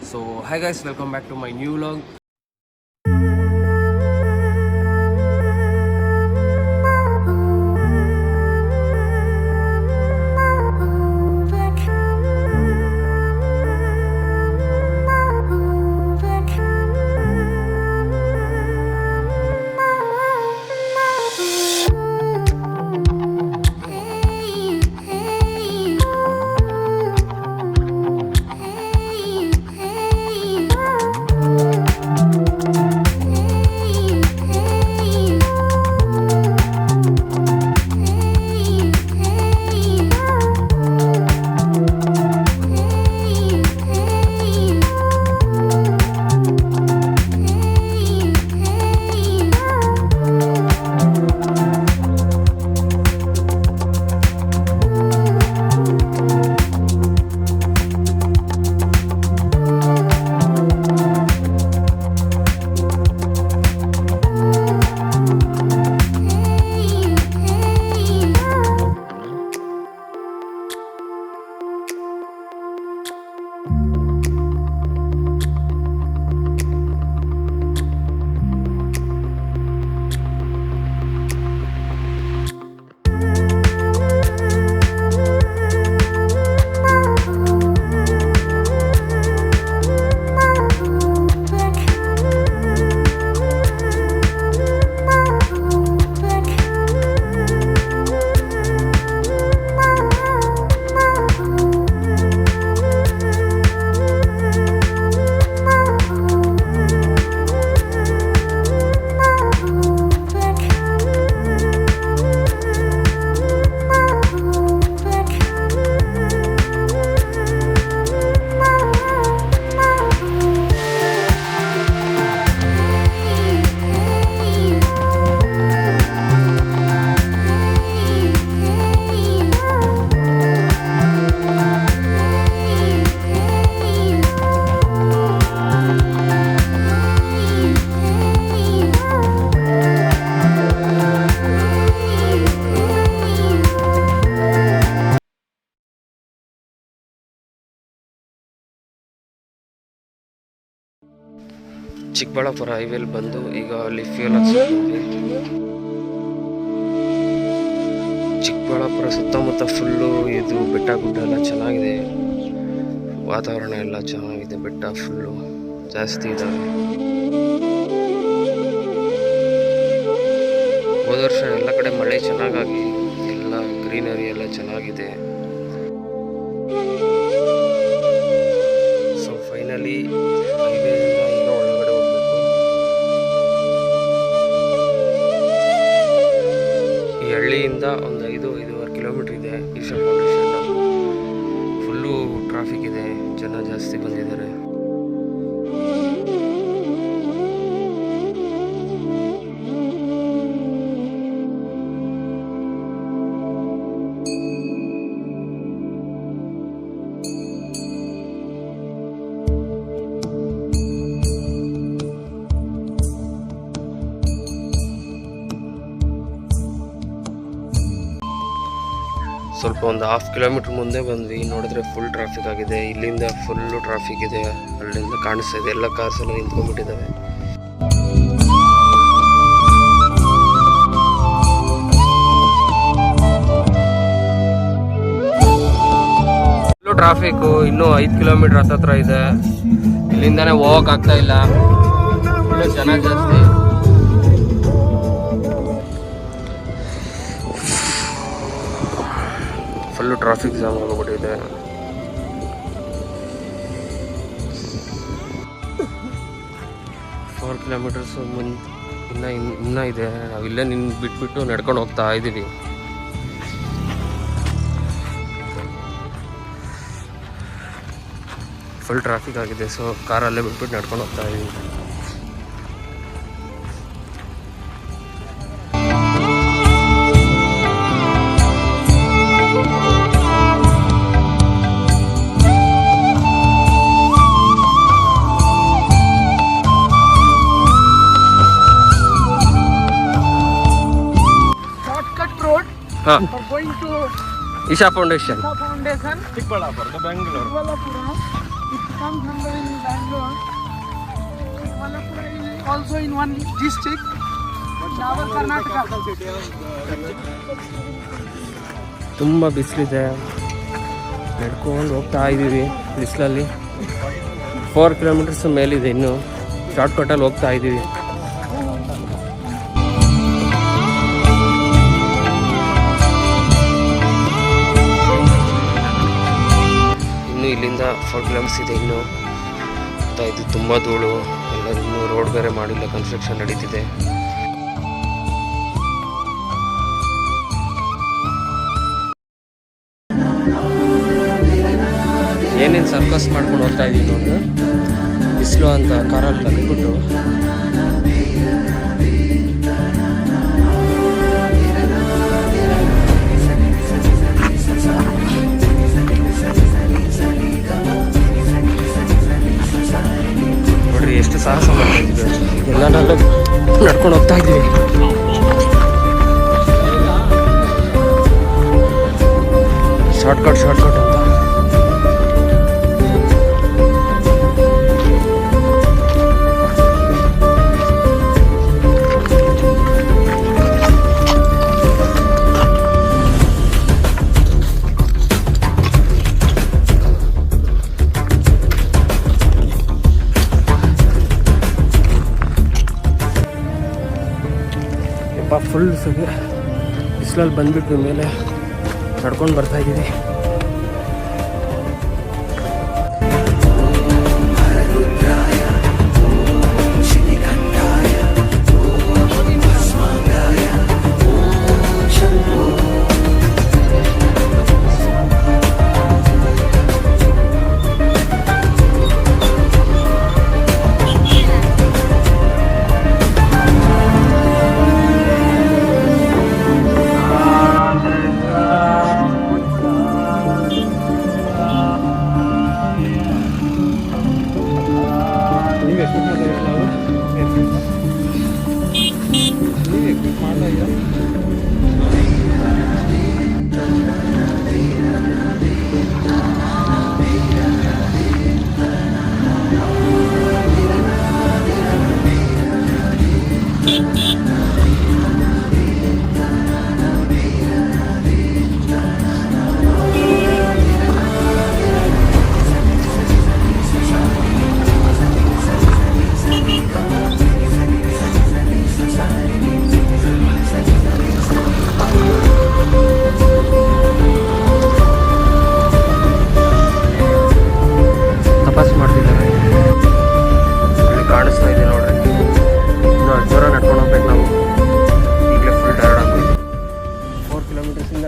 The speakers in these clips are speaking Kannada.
So hi guys, welcome back to my new vlog. Chikkaballapur ಹೈವೇಲಿ ಬಂದು ಈಗ ಅಲ್ಲಿ ಫ್ಯೂಲ್ ಹಾಕ್ಸಿದ್ವಿ. ಚಿಕ್ಕಬಳ್ಳಾಪುರ ಸುತ್ತಮುತ್ತ ಫುಲ್ಲು ಇದು ಬೆಟ್ಟ ಗುಡ್ಡ ಎಲ್ಲ ಚೆನ್ನಾಗಿದೆ, ವಾತಾವರಣ ಎಲ್ಲ ಚೆನ್ನಾಗಿದೆ, ಬೆಟ್ಟ ಫುಲ್ಲು ಜಾಸ್ತಿ ಇದ್ದಾವೆ. ಹೋದ ವರ್ಷ ಎಲ್ಲ ಕಡೆ ಮಳೆ ಚೆನ್ನಾಗಾಗಿ ಎಲ್ಲ ಗ್ರೀನರಿ ಎಲ್ಲ ಚೆನ್ನಾಗಿದೆ. ಸೊ ಫೈನಲಿ ಹೈವೇಯಿಂದ ಈಗ ಒಳಗಡೆ ಹೋಗ್ಬೇಕು. ಈ ಹಳ್ಳಿಯಿಂದ ಒಂದು 5-5.5 ಕಿಲೋಮೀಟರ್ ಇದೆ ಈಶಾ ಫೌಂಡೇಶನ್. ಫುಲ್ಲು ಟ್ರಾಫಿಕ್ ಇದೆ, ಜನ ಜಾಸ್ತಿ ಬಂದಿದ್ದಾರೆ. ಸ್ವಲ್ಪ ಒಂದು 1/2 ಕಿಲೋಮೀಟರ್ ಮುಂದೆ ಬಂದ್ವಿ, ನೋಡಿದ್ರೆ ಫುಲ್ ಟ್ರಾಫಿಕ್ ಆಗಿದೆ. ಇಲ್ಲಿಂದ ಫುಲ್ಲು ಟ್ರಾಫಿಕ್ ಇದೆ, ಅಲ್ಲಿಂದ ಕಾಣಿಸ್ತಾ ಇದೆ, ಎಲ್ಲ ಕಾರ್ಸ್ ಎಲ್ಲ ನಿಂತ್ಕೊಂಡ್ಬಿಟ್ಟಿದ್ದಾವೆ. ಫುಲ್ಲು ಟ್ರಾಫಿಕ್ಕು, ಇನ್ನೂ 5 ಕಿಲೋಮೀಟರ್ ಹತ್ತತ್ರ ಇದೆ. ಇಲ್ಲಿಂದಾನೇ ಹೋಗಕ್ ಆಗ್ತಾ ಇಲ್ಲ, ಫುಲ್ಲು ಜನ ಜಾಸ್ತಿ. ಫುಲ್ಲು ಟ್ರಾಫಿಕ್ ಜಾಮ್ ಆಗೋಗ್ಬಿಟ್ಟಿದೆ. ಫೋರ್ ಕಿಲೋಮೀಟರ್ಸ್ ಇನ್ನೂ ಇದೆ. ನಾವು ಇಲ್ಲೇ ಬಿಟ್ಬಿಟ್ಟು ನಡ್ಕೊಂಡು ಹೋಗ್ತಾ ಇದ್ದೀವಿ. ಫುಲ್ ಟ್ರಾಫಿಕ್ ಆಗಿದೆ, ಸೊ ಕಾರಲ್ಲೇ ಬಿಟ್ಬಿಟ್ಟು ನಡ್ಕೊಂಡು ಹೋಗ್ತಾ ಇದ್ದೀವಿ. going to Isha Foundation. Isha Foundation, Chikkballapura, Bangalore. It comes under in Bangalore. Malapura is also in one district. In our Karnataka. ತುಂಬ ಬಿಸಿಲಿದೆ, ನಡ್ಕೊಂಡು ಹೋಗ್ತಾ ಇದ್ದೀವಿ ಬಿಸಿಲಲ್ಲಿ. 4 ಕಿಲೋಮೀಟರ್ಸ್ ಮೇಲಿದೆ, ಇನ್ನು ಶಾರ್ಟ್ಕಟ್ಟಲ್ಲಿ ಹೋಗ್ತಾ ಇದ್ದೀವಿ. ಇನ್ನು ಇಲ್ಲಿಂದ 4 ಕಿಲೋಮೀಟರ್ಸ್ ಇದೆ ಇನ್ನು. ಇದು ತುಂಬ ಧೂಳು ಎಲ್ಲ, ಇನ್ನೂ ರೋಡ್ ಬೇರೆ ಮಾಡಿಲ್ಲ, ಕನ್ಸ್ಟ್ರಕ್ಷನ್ ನಡೀತಿದೆ. ಏನೇನು ಸರ್ಕಸ್ ಮಾಡ್ಕೊಂಡು ಹೋಗ್ತಾ ಇದ್ದೀವಿ ನೋಡಿ, ಬಿಸಿಲು ಅಂತ ಕಾರಲ್ಲಿ ತಗ್ಬಿಟ್ಟು. ನೋಡ್ರಿ ಎಷ್ಟು ಸಾಹಸ ಮಾಡ್ತಾ ಇದ್ದೀವಿ, ಎಲ್ಲ ನಡ್ಕೊಂಡು ಹೋಗ್ತಾ ಇದ್ದೀವಿ. ಶಾರ್ಟ್ಕಟ್ ಅಂತ. ಫುಲ್ ಬಿಸಿಲಲ್ಲಿ ಬಂದ್ಬಿಟ್ಟು ಮೇಲೆ ನಡ್ಕೊಂಡು ಬರ್ತಾ ಇದ್ದೀವಿ.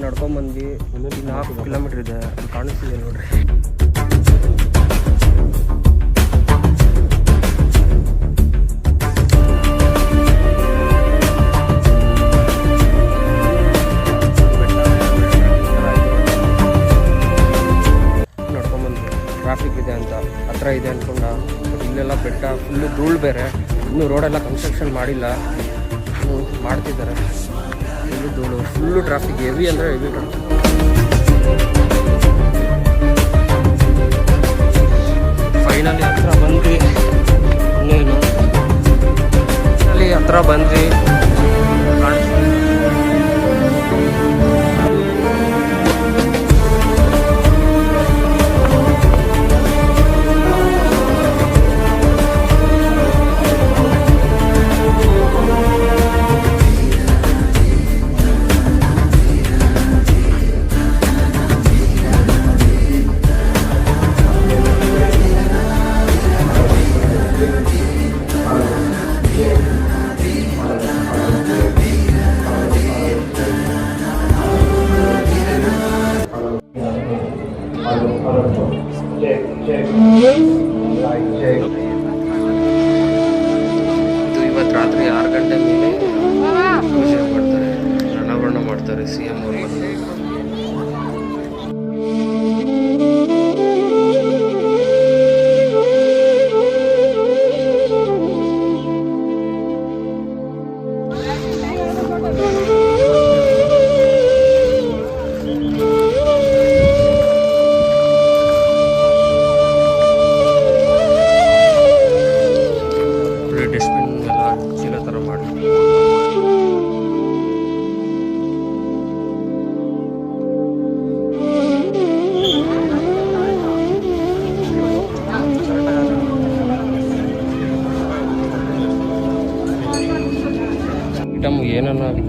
ನಡ್ಕೊಂಬಂದ್ವಿ. ಇನ್ನು 4 ಕಿಲೋಮೀಟರ್ ಇದೆ, ಅಲ್ಲಿ ಕಾಣಿಸ್ತಿದೆ ನೋಡ್ರಿ. ನಡ್ಕೊಂಬಂದ್ವಿ, ಟ್ರಾಫಿಕ್ ಇದೆ ಅಂತ, ಹತ್ರ ಇದೆ ಅಂದ್ಕೊಂಡ. ಇಲ್ಲೆಲ್ಲ ಬೆಟ್ಟ ಫುಲ್ಲು ಧೂಳು ಬೇರೆ, ಇನ್ನೂ ರೋಡೆಲ್ಲ ಕನ್ಸ್ಟ್ರಕ್ಷನ್ ಮಾಡಿಲ್ಲ, ಮಾಡ್ತಿದ್ದಾರೆ. ಫುಲ್ಲು ಧೂಳು, ಫುಲ್ಲು ಟ್ರಾಫಿಕ್, ಹೆವಿ ಅಂದರೆ ಹೆವಿ ಟ್ರಾಫಿಕ್. ಫೈನಲಿ ಹತ್ರ ಬಂದ್ವಿ. ಇನ್ನೇನು ಫೈನಲಿ ಹತ್ರ ಬಂದ್ವಿ.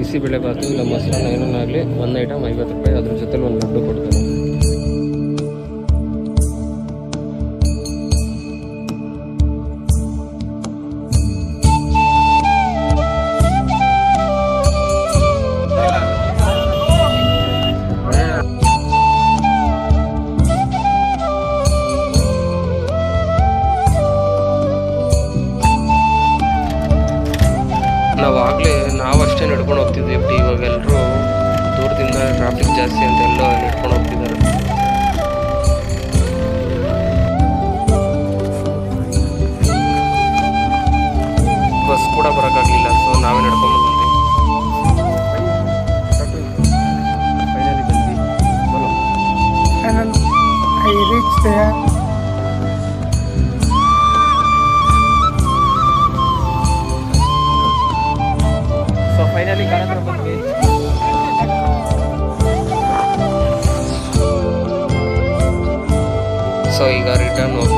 ಬಿಸಿಬೇಳೆಬಾತು ಇಲ್ಲ ಮೊಸರನ್ನ ಏನನ್ನಾಗಲಿ ಒಂದು ಐಟಮ್ 50 ರೂಪಾಯಿ, ಅದ್ರ ಜೊತೆಲಿ ಒಂದು ಲಡ್ಡು ಕೊಡ್ತಾರೆ. ನಾವಷ್ಟೇ ನಡ್ಕೊಂಡು ಹೋಗ್ತಿದ್ವಿ, ಬಟ್ ಇವಾಗ ಎಲ್ಲರೂ ದೂರದಿಂದ ಟ್ರಾಫಿಕ್ ಜಾಸ್ತಿ ಅಂತ ಎಲ್ಲ ನಡ್ಕೊಂಡು ಹೋಗ್ತಿದ್ದಾರೆ. ಬಸ್ ಕೂಡ ಬರೋಕ್ಕಾಗಲಿಲ್ಲ, ಸೊ ನಾವೇ ನಡ್ಕೊಂಡು ಬಂದ್ವಿ. ಫೈನಲಿ ಬಂದ್ವಿ. And I reached there. So finally car ಹತ್ರ ಬಂದ್ವಿ. ಸೊ ಈಗ ರಿಟರ್ನ್ ಹೋಗ್ತೀವಿ.